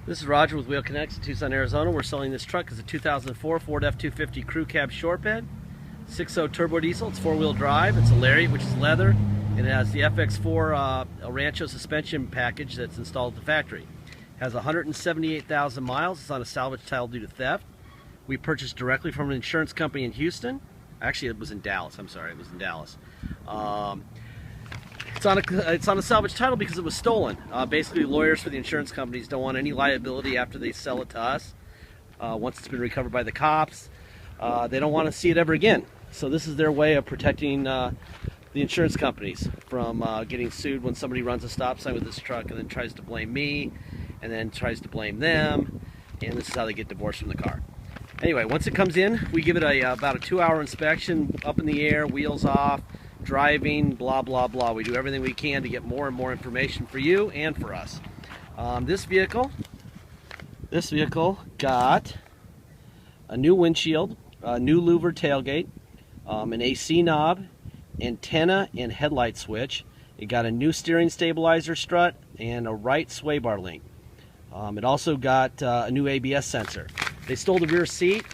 This is Roger with Wheel Kinetics in Tucson, Arizona. We're selling this truck as a 2004 Ford F250 Crew Cab Short Bed, 6.0 turbo diesel. It's four-wheel drive. It's a Lariat, which is leather, and it has the FX4 El Rancho suspension package that's installed at the factory. It has 178,000 miles. It's on a salvage title due to theft. We purchased directly from an insurance company in Houston. Actually, it was in Dallas. I'm sorry, it was in Dallas. It's on a salvage title because it was stolen. Basically, lawyers for the insurance companies don't want any liability after they sell it to us. Once it's been recovered by the cops, they don't want to see it ever again. So this is their way of protecting the insurance companies from getting sued when somebody runs a stop sign with this truck and then tries to blame me and then tries to blame them. And this is how they get divorced from the car. Anyway, once it comes in, we give it about a 2-hour inspection, up in the air, wheels off, driving, blah, blah, blah. We do everything we can to get more and more information for you and for us. This vehicle got a new windshield, a new louver tailgate, an AC knob, antenna and headlight switch. It got a new steering stabilizer strut and a right sway bar link. It also got a new ABS sensor. They stole the rear seat,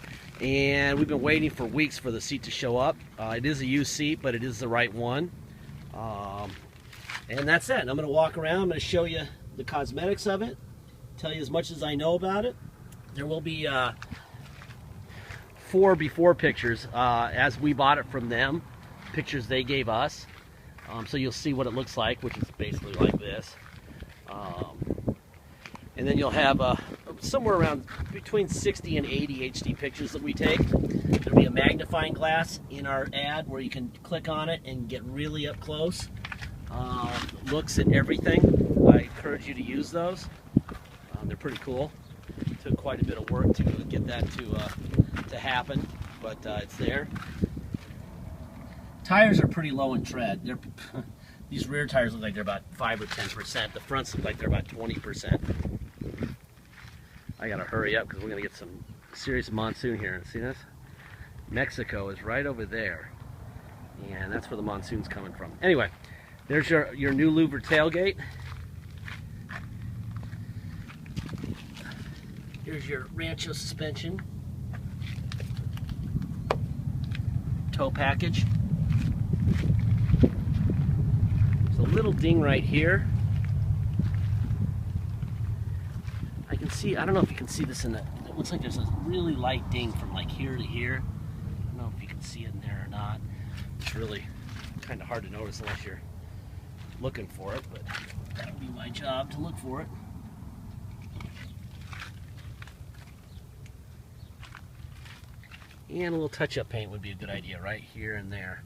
and we've been waiting for weeks for the seat to show up. It is a used seat, but it is the right one. And that's it. I'm going to walk around. I'm going to show you the cosmetics of it, tell you as much as I know about it. There will be 4 before pictures as we bought it from them, pictures they gave us. So you'll see what it looks like, which is basically like this. And then you'll have somewhere around between 60 and 80 HD pictures that we take. There'll be a magnifying glass in our ad where you can click on it and get really up close. Looks at everything. I encourage you to use those. They're pretty cool. It took quite a bit of work to get that to happen, but it's there. Tires are pretty low in tread. These rear tires look like they're about 5 or 10%. The fronts look like they're about 20%. I gotta hurry up because we're gonna get some serious monsoon here. See this? Mexico is right over there, and that's where the monsoon's coming from. Anyway, there's your new louver tailgate. Here's your Rancho suspension tow package. There's a little ding right here. I can see, I don't know if you can see this in the, it looks like there's a really light ding from like here to here. I don't know if you can see it in there or not. It's really kind of hard to notice unless you're looking for it, but that would be my job to look for it. And a little touch-up paint would be a good idea right here and there.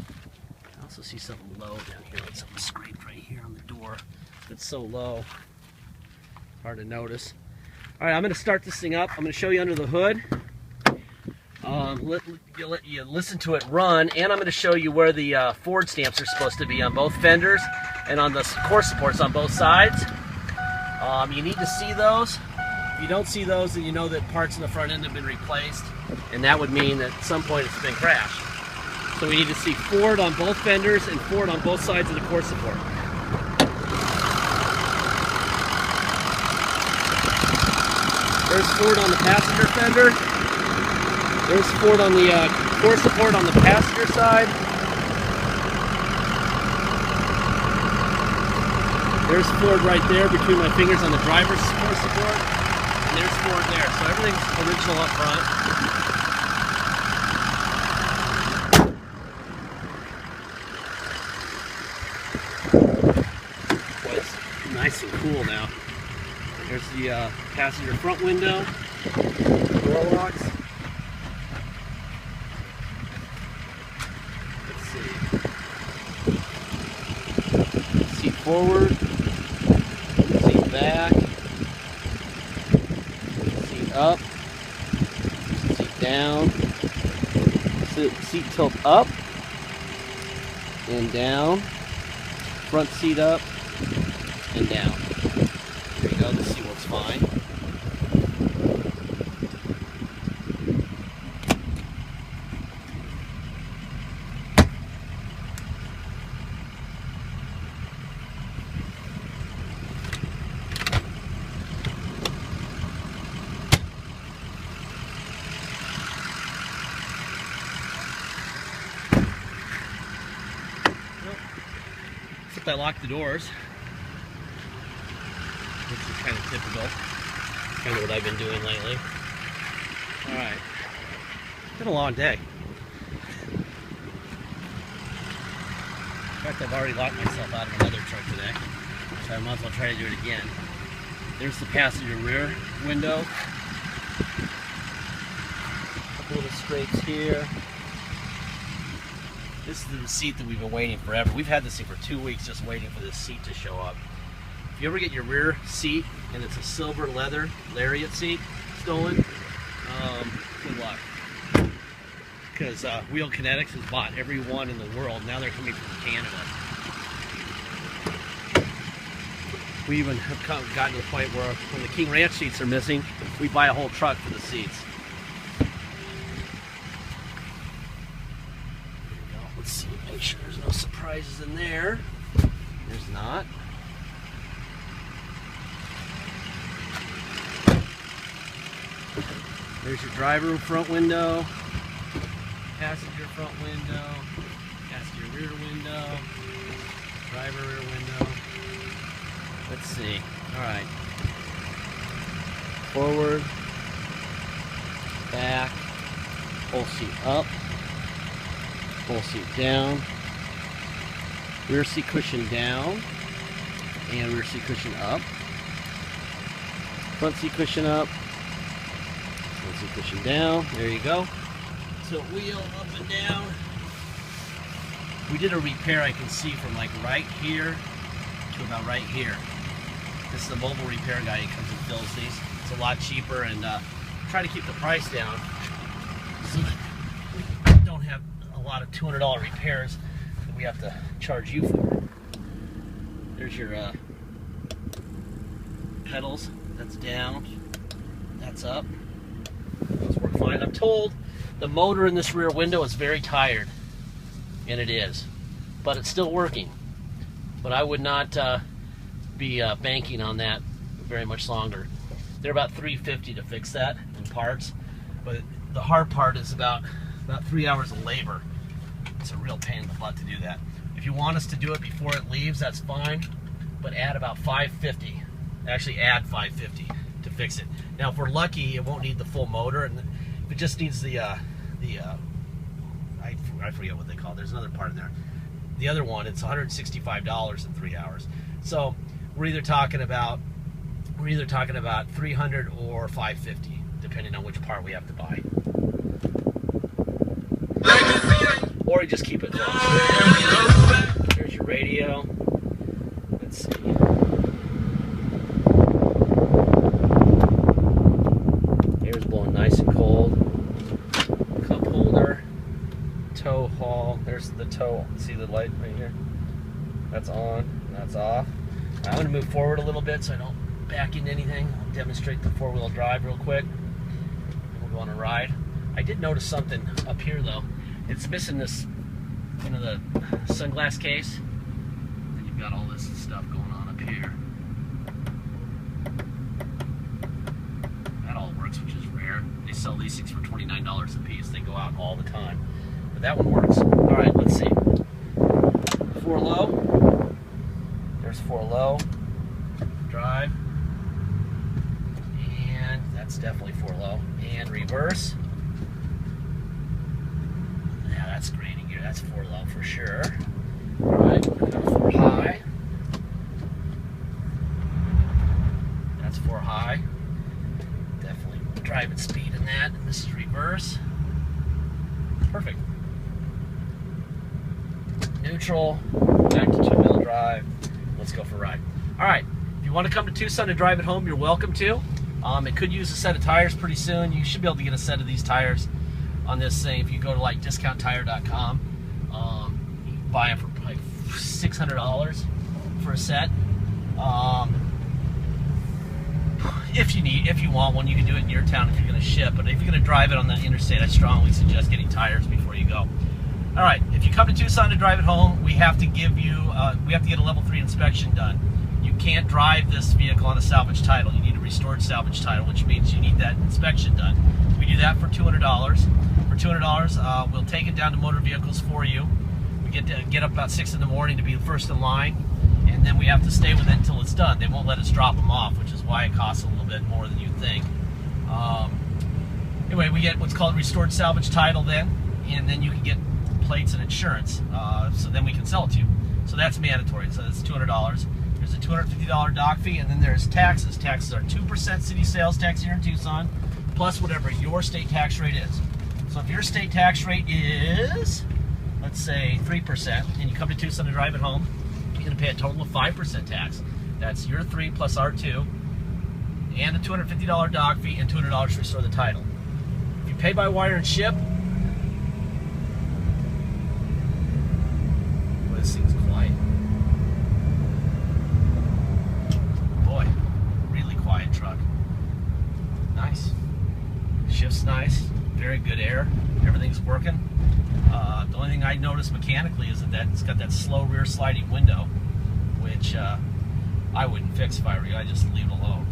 I also see something low down here, like something scraped right here on the door. It's so low. Hard to notice. All right, I'm going to start this thing up. I'm going to show you under the hood. Let you listen to it run, and I'm going to show you where the Ford stamps are supposed to be on both fenders and on the core supports on both sides. You need to see those. If you don't see those, then you know that parts in the front end have been replaced, and that would mean that at some point it's been crashed. So we need to see Ford on both fenders and Ford on both sides of the core support. There's Ford on the passenger fender. There's Ford on the core support on the passenger side. There's Ford right there between my fingers on the driver's core support. And there's Ford there. So everything's original up front. Boy, it's nice and cool now. There's the passenger front window, door locks. Let's see. Seat forward, seat back, seat up, seat down, seat tilt up and down, front seat up and down. There you go, the seat works fine. First, I lock the doors, which is kind of typical. Kind of what I've been doing lately. All right, been a long day. In fact, I've already locked myself out of another truck today, so I might as well try to do it again. There's the passenger rear window. A couple little scrapes here. This is the seat that we've been waiting forever. We've had this thing for 2 weeks just waiting for this seat to show up. If you ever get your rear seat and it's a silver leather lariat seat stolen, good luck. Because Wheel Kinetics has bought every one in the world. Now they're coming from Canada. We even have gotten to the point where when the King Ranch seats are missing, we buy a whole truck for the seats. Let's see, make sure there's no surprises in there. There's not. There's your driver front window, passenger front window, passenger rear window, driver rear window. Let's see. All right. Forward, back, whole seat up. Full seat down, rear seat cushion down, and rear seat cushion up, front seat cushion up, front seat cushion down. There you go. So wheel up and down. We did a repair, I can see, from like right here to about right here. This is a mobile repair guy. He comes and fills these. It's a lot cheaper, and try to keep the price down so that we don't have a lot of $200 repairs that we have to charge you for. There's your pedals. That's down. That's up. Those work fine. I'm told the motor in this rear window is very tired, and it is, but it's still working. But I would not be banking on that very much longer. They're about $350 to fix that in parts, but the hard part is about 3 hours of labor. It's a real pain in the butt to do that. If you want us to do it before it leaves, that's fine, but add about $550. Actually, add $550 to fix it. Now, if we're lucky, it won't need the full motor, and if it just needs the I forget what they call it. There's another part in there. The other one, it's $165 in 3 hours. So we're either talking about $300 or $550, depending on which part we have to buy. Or you just keep it closed. There's your radio. Let's see. Air's blowing nice and cold. Cup holder. Tow haul. There's the tow. See the light right here? That's on. And that's off. I'm going to move forward a little bit so I don't back into anything. I'll demonstrate the four-wheel drive real quick. And we'll go on a ride. I did notice something up here though. It's missing this, the sunglass case. And you've got all this stuff going on up here. That all works, which is rare. They sell these things for $29 a piece. They go out all the time. But that one works. All right, let's see. 4 low. There's 4 low. Drive. And that's definitely 4 low. And reverse. Yeah, that's grading gear. That's 4 low for sure. Alright, 4 high. That's 4 high. Definitely driving speed in that. And this is reverse. Perfect. Neutral. Back to 2-wheel drive. Let's go for a ride. Alright, if you want to come to Tucson to drive it home, you're welcome to. It could use a set of tires pretty soon. You should be able to get a set of these tires on this thing. If you go to like discounttire.com, you can buy them for like $600 for a set. If you want one, you can do it in your town if you're going to ship. But if you're going to drive it on the interstate, I strongly suggest getting tires before you go. All right, if you come to Tucson to drive it home, we have to give you, we have to get a level 3 inspection done. You can't drive this vehicle on a salvage title. You need a restored salvage title, which means you need that inspection done. We do that for $200. For $200, we'll take it down to motor vehicles for you. We get up about 6 in the morning to be first in line. and then we have to stay with it until it's done. They won't let us drop them off, which is why it costs a little bit more than you think. Anyway, we get what's called restored salvage title then, and then you can get plates and insurance, so then we can sell it to you. So that's mandatory, so that's $200. There's a $250 dock fee, and then there's taxes. Taxes are 2% city sales tax here in Tucson, plus whatever your state tax rate is. So if your state tax rate is, let's say 3%, and you come to Tucson to drive it home, you're going to pay a total of 5% tax. That's your 3 plus our 2, and a $250 dock fee, and $200 to restore the title. If you pay by wire and ship, boy, this thing's quiet. Boy, really quiet truck. Nice. Shift's nice. Very good air. Everything's working. The only thing I noticed mechanically is that it's got that slow rear sliding window, which I wouldn't fix if I were you. I just leave it alone.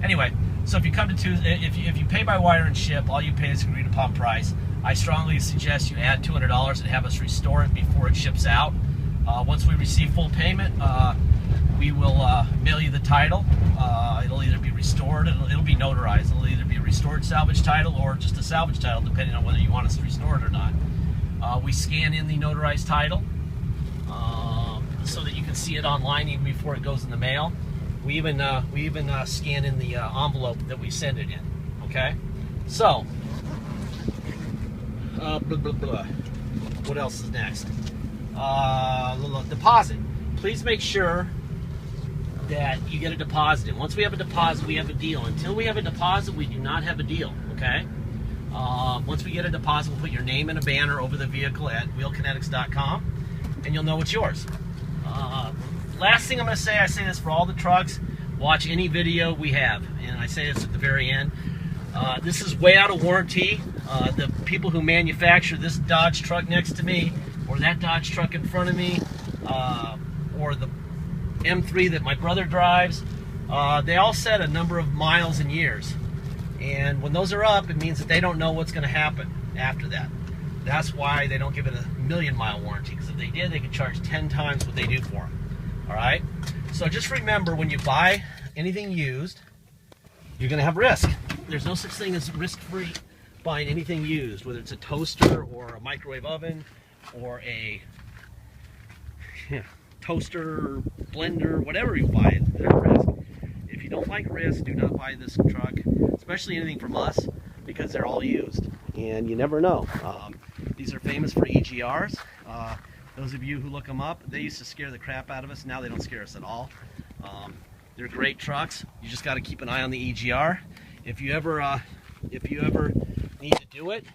Anyway, so if you come to if you pay by wire and ship, all you pay is agreed upon price. I strongly suggest you add $200 and have us restore it before it ships out. Once we receive full payment, we will mail you the title. It'll either be restored, it'll be notarized. It'll either be a restored salvage title or just a salvage title, depending on whether you want us to restore it or not. We scan in the notarized title so that you can see it online even before it goes in the mail. We even scan in the envelope that we send it in. Okay, so blah, blah, blah. What else is next? Deposit. Please make sure that you get a deposit in. Once we have a deposit, we have a deal. Until we have a deposit, we do not have a deal. Okay. Once we get a deposit, we'll put your name in a banner over the vehicle at wheelkinetics.com, and you'll know it's yours. Last thing I'm going to say, I say this for all the trucks, watch any video we have, and I say this at the very end. This is way out of warranty. The people who manufacture this Dodge truck next to me, or that Dodge truck in front of me, or the M3 that my brother drives, they all set a number of miles and years. And when those are up, it means that they don't know what's going to happen after that. That's why they don't give it a 1,000,000-mile warranty, because if they did, they could charge 10 times what they do for them. All right? So just remember, when you buy anything used, you're going to have risk. There's no such thing as risk-free buying anything used, whether it's a toaster or a microwave oven or a toaster, blender, whatever you buy, there's risk. If you don't like risk, do not buy this truck, especially anything from us, because they're all used, and you never know. These are famous for EGRs. Those of you who look them up, they used to scare the crap out of us. Now they don't scare us at all. They're great trucks. You just got to keep an eye on the EGR. If you ever need to do it,